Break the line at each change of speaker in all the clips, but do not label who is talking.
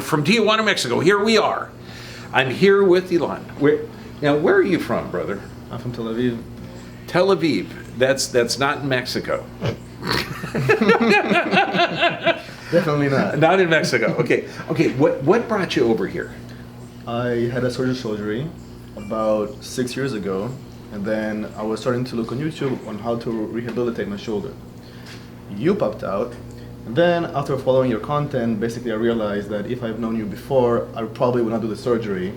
from Tijuana, Mexico. Here we are. I'm here with Ilan. Where are you from, brother?
I'm from Tel Aviv.
Tel Aviv. That's not in Mexico.
Definitely not.
Not in Mexico. Okay. What brought you over here?
I had a surgery about 6 years ago, and then I was starting to look on YouTube on how to rehabilitate my shoulder. You popped out, and then after following your content, basically I realized that if I've known you before, I probably would not do the surgery.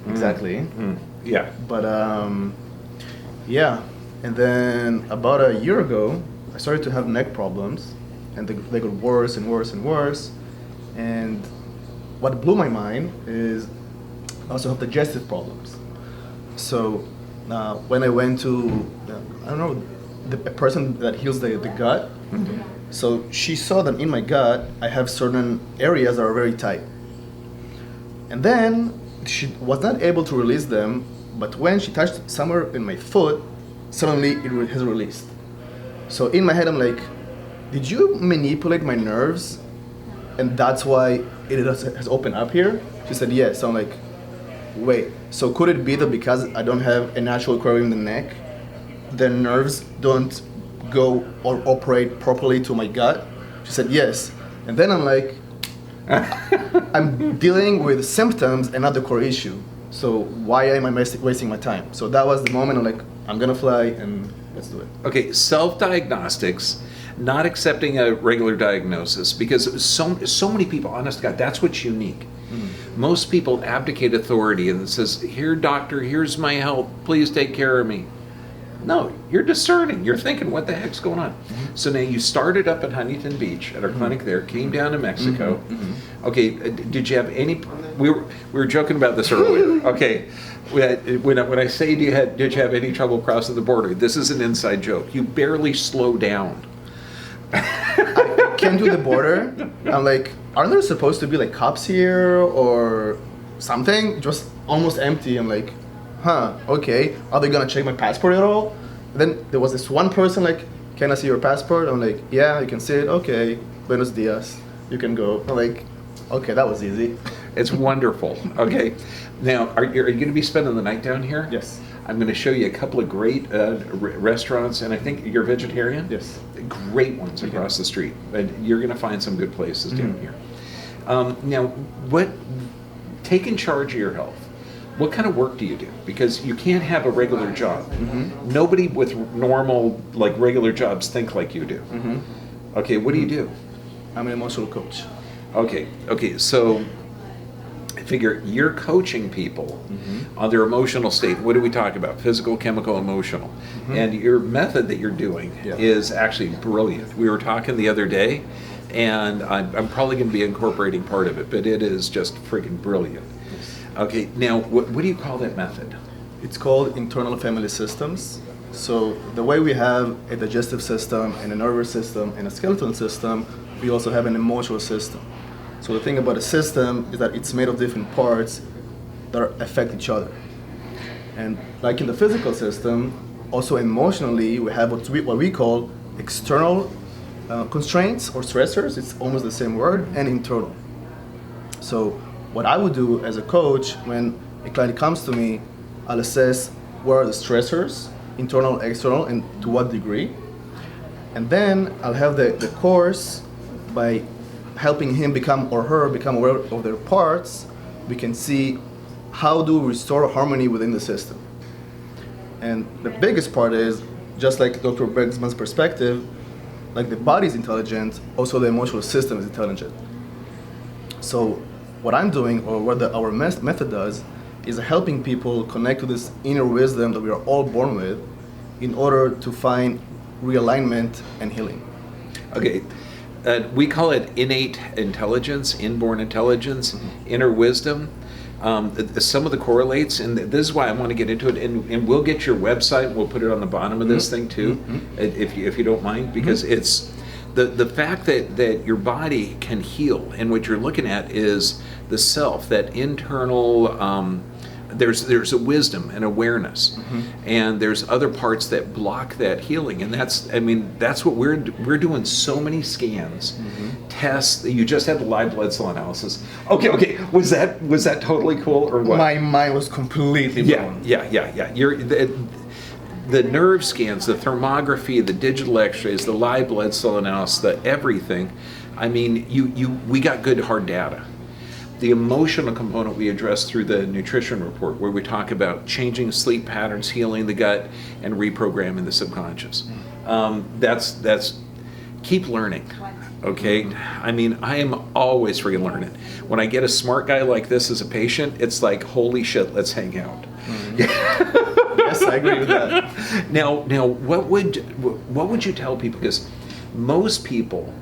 Exactly.
Yeah.
But yeah, and then about a year ago, I started to have neck problems, and they got worse and worse and worse. And what blew my mind is I also have digestive problems. So when I went to, I don't know, the person that heals the gut, so she saw that in my gut, I have certain areas that are very tight. And then she was not able to release them, but when she touched somewhere in my foot, suddenly it has released. So in my head, I'm like, did you manipulate my nerves? And that's why it has opened up here? She said, yes. So I'm like, wait, so could it be that because I don't have a natural aquarium in the neck, the nerves don't go or operate properly to my gut? She said, yes. And then I'm like, I'm dealing with symptoms and not the core issue. So why am I wasting my time? So that was the moment I'm like, I'm gonna fly and let's do it.
Okay, self-diagnostics, not accepting a regular diagnosis, because so many people, honest to God, that's what's unique. Most people abdicate authority and it says, here doctor, here's my health, please take care of me. No, you're discerning. You're thinking, what the heck's going on? So now you started up at Huntington Beach at our clinic there, came down to Mexico. Okay, did you have any? We were joking about this earlier. Okay, when I say did you have any trouble crossing the border? This is an inside joke. You barely slow down.
I came to the border. I'm like, aren't there supposed to be like cops here or something? It was almost empty. I'm like, okay, are they gonna check my passport at all? And then there was this one person like, can I see your passport? I'm like, yeah, you can see it. Okay, buenos dias, you can go. I'm like, okay, that was easy.
It's wonderful. Okay, now are you going to be spending the night down here?
Yes.
I'm going to show you a couple of great restaurants, and I think you're vegetarian?
Yes.
Great ones across the street. And you're going to find some good places down here. Now, taking charge of your health, what kind of work do you do? Because you can't have a regular job. Nobody with normal, like regular jobs think like you do. Okay, what do you do?
I'm an emotional coach.
Okay, so I figure you're coaching people on their emotional state. What do we talk about? Physical, chemical, emotional. And your method that you're doing is actually brilliant. We were talking the other day, and I'm probably going to be incorporating part of it, but it is just freaking brilliant. Okay, now what do you call that method?
It's called internal family systems. So the way we have a digestive system and a nervous system and a skeletal system, we also have an emotional system. So the thing about a system is that it's made of different parts that affect each other. And like in the physical system, also emotionally, we have what we call external constraints or stressors, it's almost the same word, and internal. So what I would do as a coach when a client comes to me, I'll assess what are the stressors, internal, external, and to what degree. And then I'll have the course by helping him or her become aware of their parts. We can see how do we restore harmony within the system. And the biggest part is, just like Dr. Bergman's perspective, like the body is intelligent, also the emotional system is intelligent. So what I'm doing, or what our method does, is helping people connect to this inner wisdom that we are all born with in order to find realignment and healing.
Okay, we call it innate intelligence, inborn intelligence, inner wisdom. Some of the correlates, and this is why I want to get into it, and we'll get your website, we'll put it on the bottom of this thing too, if you don't mind, because it's the fact that your body can heal, and what you're looking at is the self, that internal there's a wisdom and awareness, and there's other parts that block that healing, and that's what we're doing. So many scans, tests. You just had the live blood cell analysis. Okay. Was that totally cool or what?
My mind was completely blown.
Yeah. The nerve scans, the thermography, the digital X-rays, the live blood cell analysis, the everything. I mean, we got good hard data. The emotional component we address through the nutrition report, where we talk about changing sleep patterns, healing the gut, and reprogramming the subconscious. That's keep learning, okay? I mean, I am always freaking learning. When I get a smart guy like this as a patient, it's like, holy shit, let's hang out.
Yes, I agree with that.
Now, what would you tell people? Because most people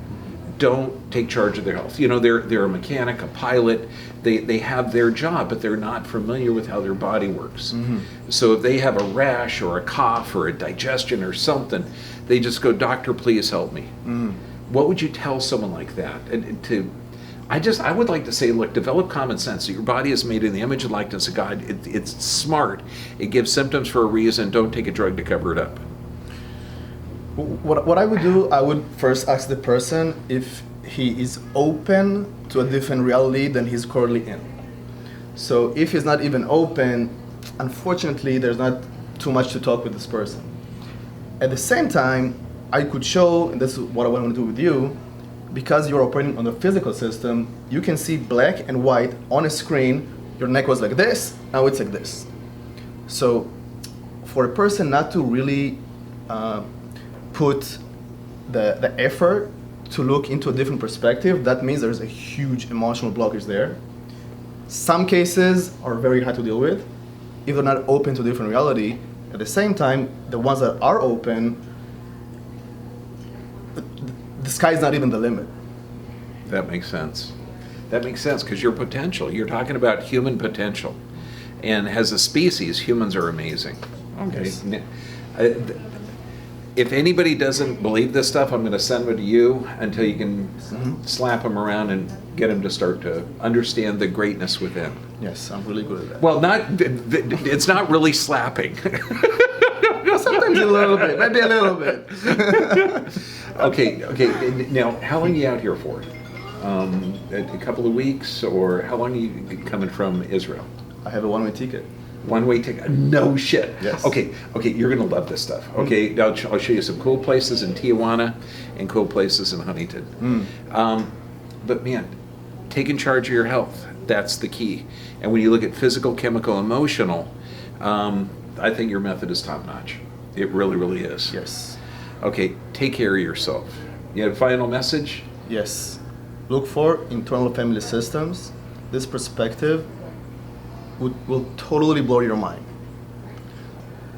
don't take charge of their health. You know, they're a mechanic, a pilot. They have their job, but they're not familiar with how their body works. So if they have a rash or a cough or a digestion or something, they just go, "Doctor, please help me." What would you tell someone like that? I would like to say, look, develop common sense. Your body is made in the image and likeness of God. It's smart. It gives symptoms for a reason. Don't take a drug to cover it up.
What I would do, I would first ask the person if he is open to a different reality than he's currently in. So if he's not even open, unfortunately, there's not too much to talk with this person. At the same time, I could show, and this is what I want to do with you, because you're operating on the physical system, you can see black and white on a screen. Your neck was like this, now it's like this. So for a person not to really put the effort to look into a different perspective, that means there's a huge emotional blockage there. Some cases are very hard to deal with if they're not open to a different reality. At the same time, the ones that are open, the sky's not even the limit.
That makes sense. That makes sense, because your potential, you're talking about human potential. And as a species, humans are amazing. Okay.
Yes.
If anybody doesn't believe this stuff, I'm going to send them to you until you can slap them around and get them to start to understand the greatness within.
Yes, I'm really good at that.
Well, it's not really slapping.
Sometimes a little bit, maybe a little bit.
Okay. Now, how long are you out here for? A couple of weeks, or how long are you coming from Israel?
I have a one-way ticket.
One-way ticket? No shit.
Yes.
Okay, you're gonna love this stuff. Okay, I'll show you some cool places in Tijuana and cool places in Huntington. But man, taking charge of your health, that's the key. And when you look at physical, chemical, emotional, I think your method is top-notch. It really, really is.
Yes.
Okay, take care of yourself. You have a final message?
Yes. Look for internal family systems. This perspective will totally blow your mind.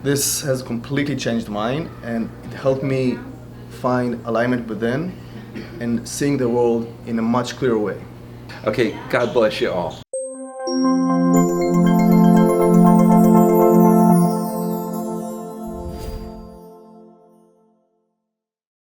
This has completely changed mine, and it helped me find alignment within and seeing the world in a much clearer way.
Okay, God bless you all.